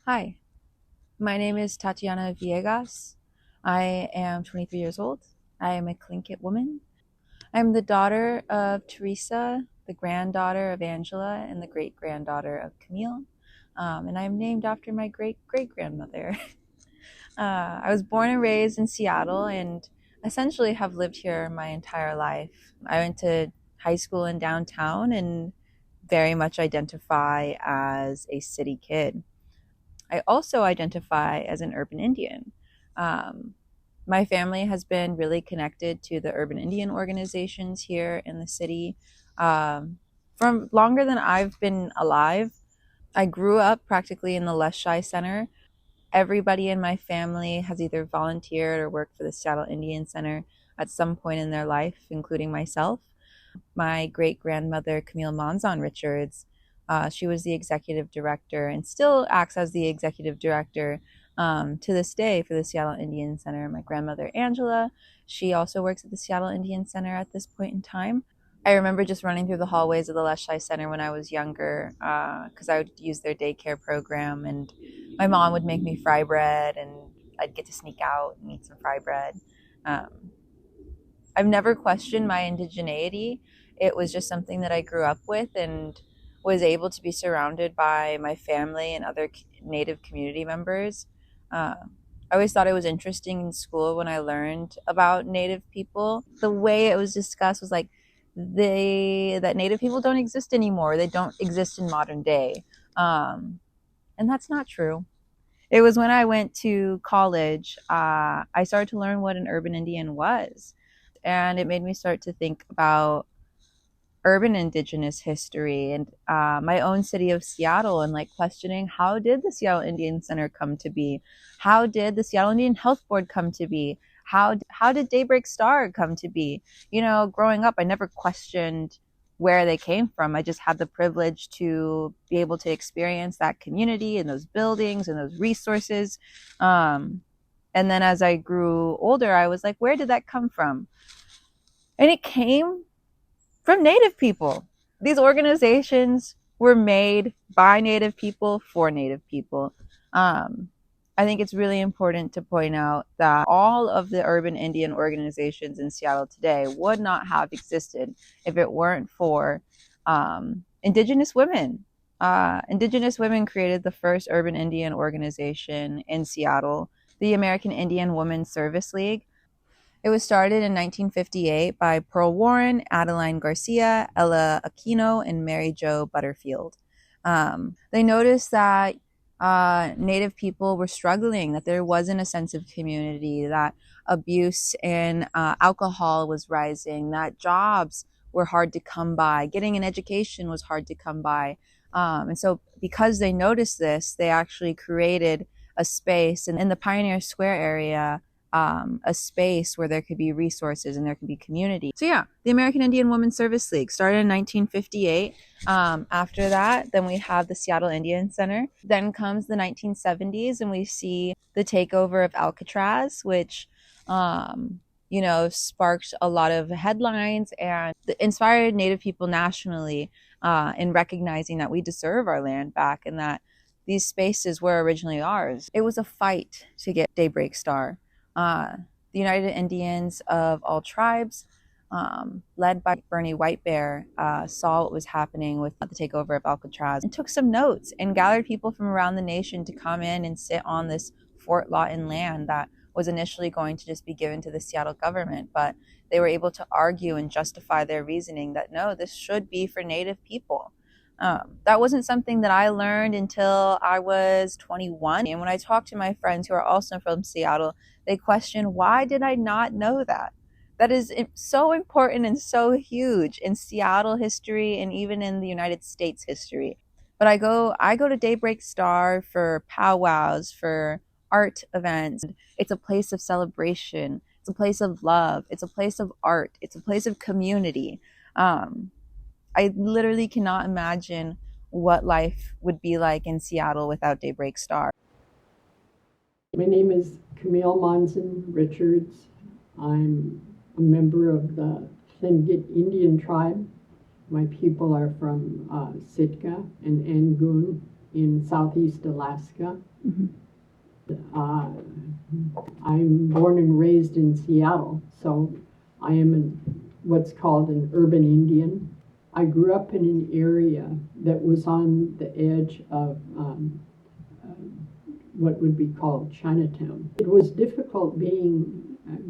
Hi, my name is Tatiana Villegas. I am 23 years old. I am a Tlingit woman. I'm the daughter of Teresa, the granddaughter of Angela, and the great granddaughter of Camille. And I'm named after my great great grandmother. I was born and raised in Seattle and essentially have lived here my entire life. I went to high school in downtown and very much identify as a city kid. I also identify as an urban Indian. Um, my family has been really connected to the urban Indian organizations here in the city from longer than I've been alive. I grew up practically in the Leshai Center. Everybody in my family has either volunteered or worked for the Seattle Indian Center at some point in their life, including myself. My great grandmother, Camille Monzon Richards, she was the executive director and still acts as the executive director to this day for the Seattle Indian Center. My grandmother, Angela, she also works at the Seattle Indian Center at this point in time. I remember just running through the hallways of the Leshai Center when I was younger because I would use their daycare program, and my mom would make me fry bread, and I'd get to sneak out and eat some fry bread. Um, I've never questioned my indigeneity. It was just something that I grew up with and was able to be surrounded by my family and other Native community members. I always thought it was interesting in school when I learned about Native people. The way it was discussed was like that Native people don't exist anymore. They don't exist in modern day, and that's not true. It was when I went to college, I started to learn what an urban Indian was. And it made me start to think about urban Indigenous history and my own city of Seattle, and like questioning, how did the Seattle Indian Center come to be? How did the Seattle Indian Health Board come to be? How did Daybreak Star come to be? Growing up, I never questioned where they came from. I just had the privilege to be able to experience that community and those buildings and those resources. And then as I grew older, I was like, where did that come from? And it came from Native people. These organizations were made by Native people for Native people. Um, I think it's really important to point out that all of the urban Indian organizations in Seattle today would not have existed if it weren't for Indigenous women. Indigenous women created the first urban Indian organization in Seattle, the American Indian Women's Service League. It was started in 1958 by Pearl Warren, Adeline Garcia, Ella Aquino, and Mary Jo Butterfield. They noticed that Native people were struggling, that there wasn't a sense of community, that abuse and alcohol was rising, that jobs were hard to come by, getting an education was hard to come by. And so because they noticed this, they actually created a space in the Pioneer Square area, a space where there could be resources and there could be community. So yeah, the American Indian Women's Service League started in 1958. After that, then we have the Seattle Indian Center. Then comes the 1970s, and we see the takeover of Alcatraz, which sparked a lot of headlines and inspired Native people nationally in recognizing that we deserve our land back and that these spaces were originally ours. It was a fight to get Daybreak Star. The United Indians of all tribes, led by Bernie White Bear, saw what was happening with the takeover of Alcatraz and took some notes and gathered people from around the nation to come in and sit on this Fort Lawton land that was initially going to just be given to the Seattle government. But they were able to argue and justify their reasoning that no, this should be for Native people. That wasn't something that I learned until I was 21. And when I talked to my friends who are also from Seattle, they question, why did I not know that? That is so important and so huge in Seattle history and even in the United States history. But I go to Daybreak Star for powwows, for art events. It's a place of celebration. It's a place of love. It's a place of art. It's a place of community. I literally cannot imagine what life would be like in Seattle without Daybreak Star. My name is Camille Monzon Richards. I'm a member of the Tlingit Indian tribe. My people are from Sitka and Angoon. in southeast Alaska. Mm-hmm. Uh, I'm born and raised in Seattle, so I am what's called an urban Indian. I grew up in an area that was on the edge of what would be called Chinatown. It was difficult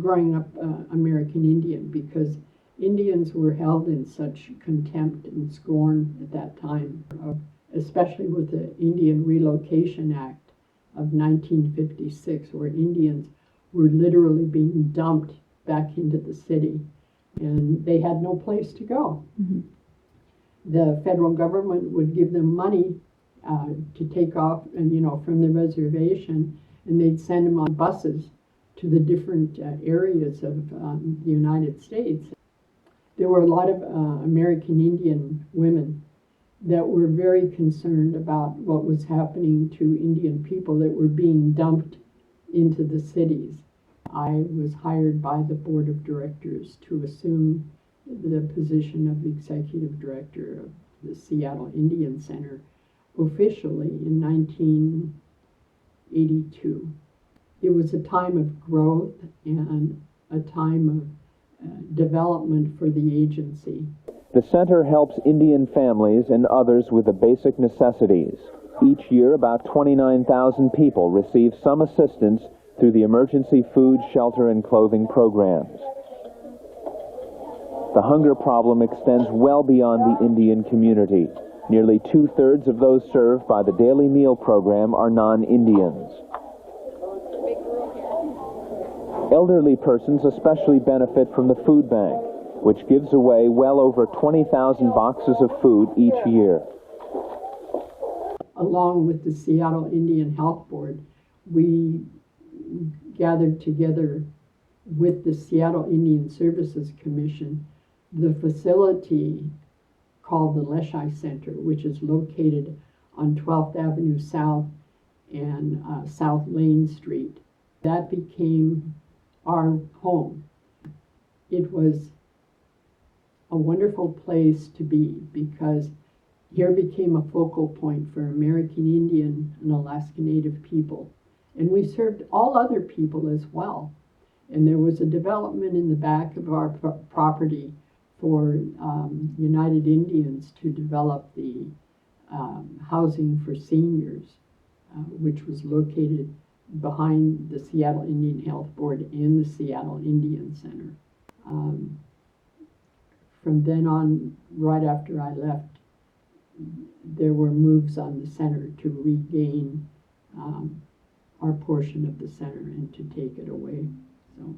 growing up American Indian because Indians were held in such contempt and scorn at that time, especially with the Indian Relocation Act of 1956, where Indians were literally being dumped back into the city and they had no place to go. Mm-hmm. The federal government would give them money to take off, and from the reservation, and they'd send them on buses to the different areas of the United States. There were a lot of American Indian women that were very concerned about what was happening to Indian people that were being dumped into the cities. I was hired by the board of directors to assume the position of executive director of the Seattle Indian Center officially in 1982. It was a time of growth and a time of development for the agency. The center helps Indian families and others with the basic necessities. Each year, about 29,000 people receive some assistance through the emergency food, shelter, and clothing programs. The hunger problem extends well beyond the Indian community. Nearly 2/3 of those served by the daily meal program are non-Indians. Elderly persons especially benefit from the food bank, which gives away well over 20,000 boxes of food each year. Along with the Seattle Indian Health Board, we gathered together with the Seattle Indian Services Commission the facility called the Leshai Center, which is located on 12th Avenue South and South Lane Street. That became our home. It was a wonderful place to be because here became a focal point for American Indian and Alaska Native people. And we served all other people as well. And there was a development in the back of our property for United Indians to develop the housing for seniors, which was located behind the Seattle Indian Health Board and the Seattle Indian Center. From then on, right after I left, there were moves on the center to regain our portion of the center and to take it away. So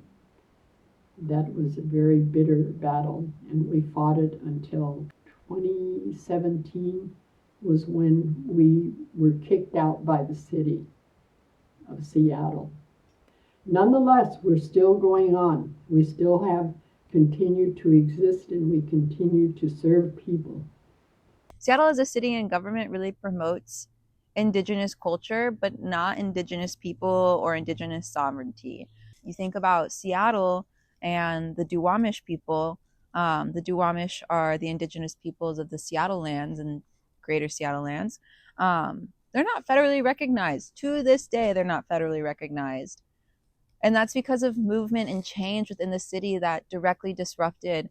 that was a very bitter battle, and we fought it until 2017 was when we were kicked out by the city of Seattle. Nonetheless, we're still going on. We still have continued to exist, and we continue to serve people. Seattle as a city and government really promotes Indigenous culture, but not Indigenous people or Indigenous sovereignty. You think about Seattle and the Duwamish people. The Duwamish are the Indigenous peoples of the Seattle lands and greater Seattle lands. They're not federally recognized. To this day, they're not federally recognized. And that's because of movement and change within the city that directly disrupted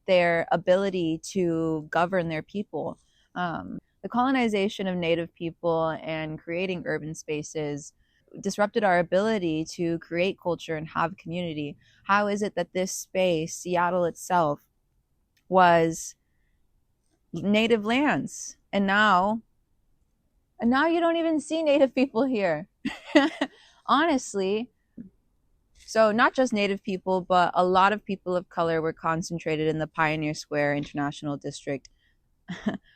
their ability to govern their people. The colonization of Native people and creating urban spaces disrupted our ability to create culture and have community. How is it that this space, Seattle itself, was Native lands, and now you don't even see Native people here? Honestly. So not just Native people, but a lot of people of color were concentrated in the Pioneer Square International District.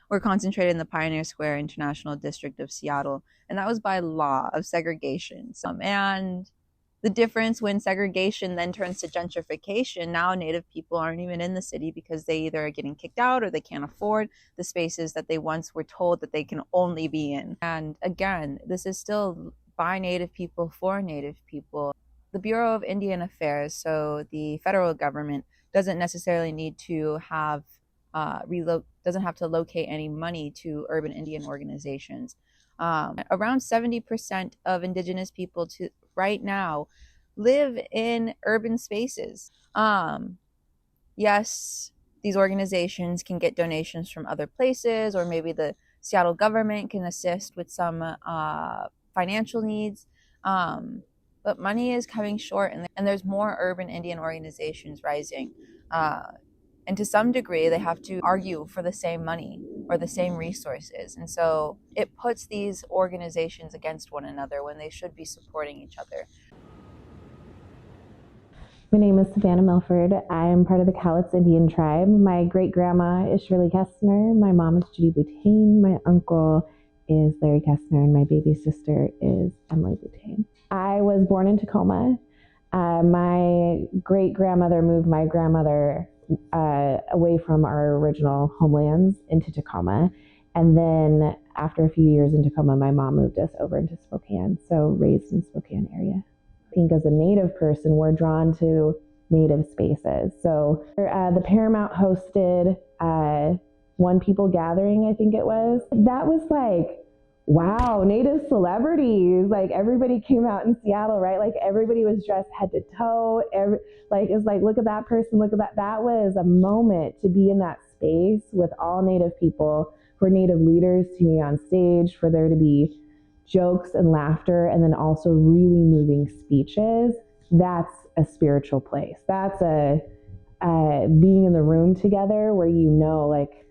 Were concentrated in the Pioneer Square International District of Seattle. And that was by law of segregation. And the difference when segregation then turns to gentrification, now Native people aren't even in the city because they either are getting kicked out or they can't afford the spaces that they once were told that they can only be in. And again, this is still by Native people for Native people. The Bureau of Indian Affairs, doesn't have to locate any money to urban Indian organizations. Around 70% of Indigenous people to right now live in urban spaces. Yes, these organizations can get donations from other places, or maybe the Seattle government can assist with some financial needs. But money is coming short, and there's more urban Indian organizations rising. And to some degree, they have to argue for the same money or the same resources. And so it puts these organizations against one another when they should be supporting each other. My name is Savannah Milford. I am part of the Cowlitz Indian tribe. My great-grandma is Shirley Kestner. My mom is Judy Boutain. My uncle is Larry Kestner, and my baby sister is Emily Boutain. I was born in Tacoma. My great-grandmother moved my grandmother away from our original homelands into Tacoma. And then after a few years in Tacoma, my mom moved us over into Spokane, so raised in Spokane area. I think as a Native person, we're drawn to Native spaces. So the Paramount hosted One People Gathering, I think it was. That was like, wow, Native celebrities. Like everybody came out in Seattle, right? Like everybody was dressed head to toe. It's like, look at that person, look at that. That was a moment to be in that space with all Native people, for Native leaders to be on stage, for there to be jokes and laughter, and then also really moving speeches. That's a spiritual place. That's a being in the room together where you know, like,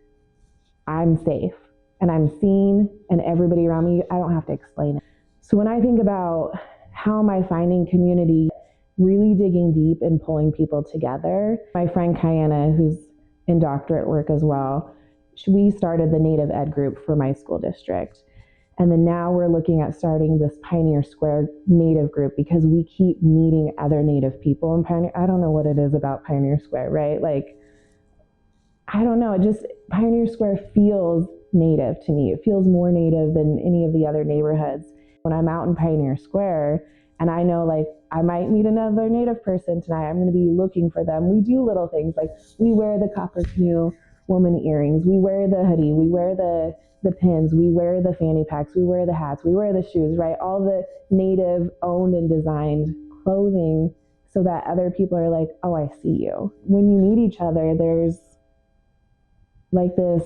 I'm safe and I'm seen, and everybody around me, I don't have to explain it. So when I think about how am I finding community, really digging deep and pulling people together, my friend Kayana, who's in doctorate work as well, we started the Native Ed group for my school district. And then now we're looking at starting this Pioneer Square Native group, because we keep meeting other Native people in Pioneer. I don't know what it is about Pioneer Square, right? Like, I don't know. Pioneer Square feels Native to me. It feels more Native than any of the other neighborhoods. When I'm out in Pioneer Square and I know, like, I might meet another Native person tonight, I'm going to be looking for them. We do little things, like we wear the copper canoe woman earrings, we wear the hoodie, we wear the pins, we wear the fanny packs, we wear the hats, we wear the shoes, right? All the Native owned and designed clothing, so that other people are like, oh, I see you. When you meet each other, there's like this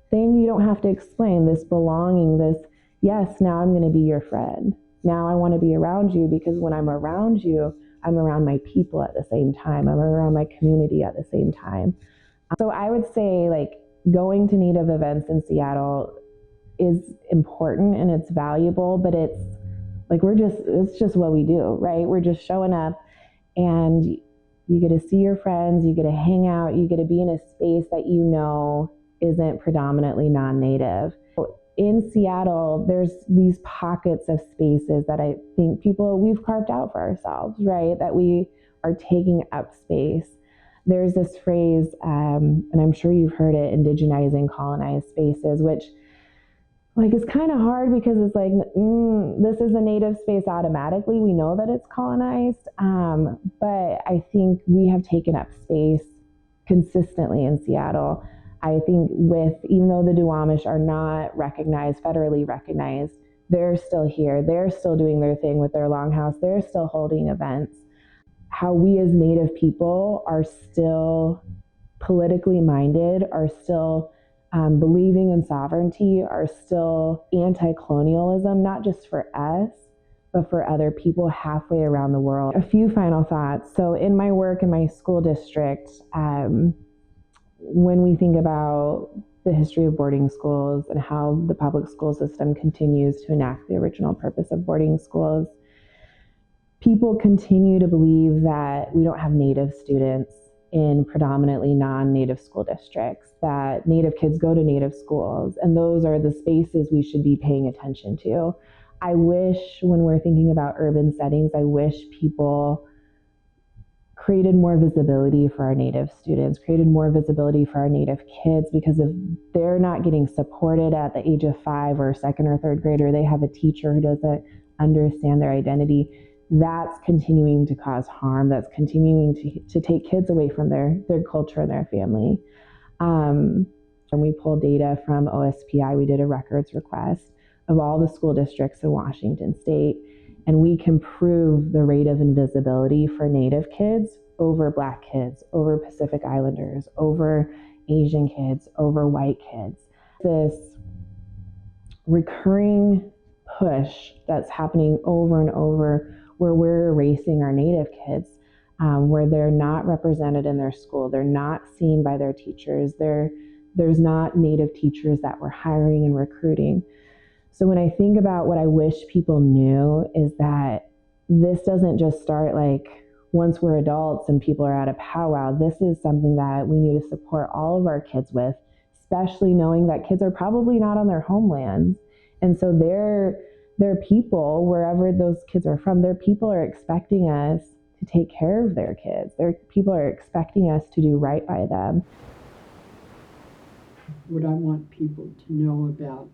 thing you don't have to explain, this belonging, this, yes, now I'm going to be your friend. Now I want to be around you, because when I'm around you, I'm around my people at the same time. I'm around my community at the same time. So I would say, like, going to Native events in Seattle is important and it's valuable, but it's like, it's just what we do, right? We're just showing up, and you get to see your friends, you get to hang out, you get to be in a space that you know isn't predominantly non-Native. In Seattle, there's these pockets of spaces that I think we've carved out for ourselves, right? That we are taking up space. There's this phrase, and I'm sure you've heard it, indigenizing colonized spaces, which, like, is kind of hard, because it's like, this is a Native space automatically. We know that it's colonized, but I think we have taken up space consistently in Seattle. I think even though the Duwamish are not federally recognized, they're still here. They're still doing their thing with their longhouse. They're still holding events. How we as Native people are still politically minded, are still believing in sovereignty, are still anti-colonialism, not just for us, but for other people halfway around the world. A few final thoughts. So in my work in my school district, when we think about the history of boarding schools and how the public school system continues to enact the original purpose of boarding schools, people continue to believe that we don't have Native students in predominantly non-Native school districts, that Native kids go to Native schools, and those are the spaces we should be paying attention to. I wish, when we're thinking about urban settings, I wish people created more visibility for our Native students, created more visibility for our Native kids, because if they're not getting supported at the age of 5 or second or third grade, or they have a teacher who doesn't understand their identity, that's continuing to cause harm. That's continuing to take kids away from their culture and their family. And we pulled data from OSPI. We did a records request of all the school districts in Washington state, and we can prove the rate of invisibility for Native kids over Black kids, over Pacific Islanders, over Asian kids, over white kids. This recurring push that's happening over and over where we're erasing our Native kids, where they're not represented in their school, they're not seen by their teachers, there's not Native teachers that we're hiring and recruiting. So when I think about what I wish people knew is that this doesn't just start like once we're adults and people are at a powwow. This is something that we need to support all of our kids with, especially knowing that kids are probably not on their homelands. And so their people, wherever those kids are from, their people are expecting us to take care of their kids. Their people are expecting us to do right by them. What I want people to know about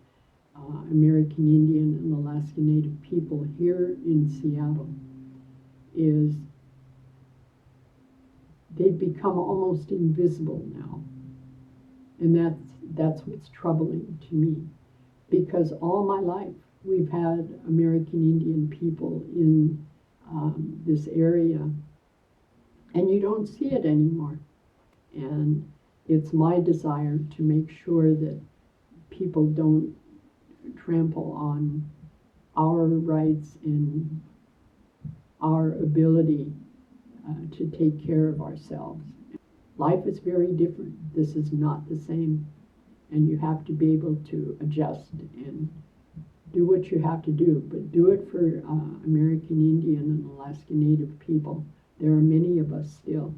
American Indian and Alaska Native people here in Seattle is they've become almost invisible now. And that's what's troubling to me, because all my life we've had American Indian people in this area, and you don't see it anymore. And it's my desire to make sure that people don't trample on our rights and our ability to take care of ourselves. Life is very different. This is not the same. And you have to be able to adjust and do what you have to do, but do it for American Indian and Alaska Native people. There are many of us still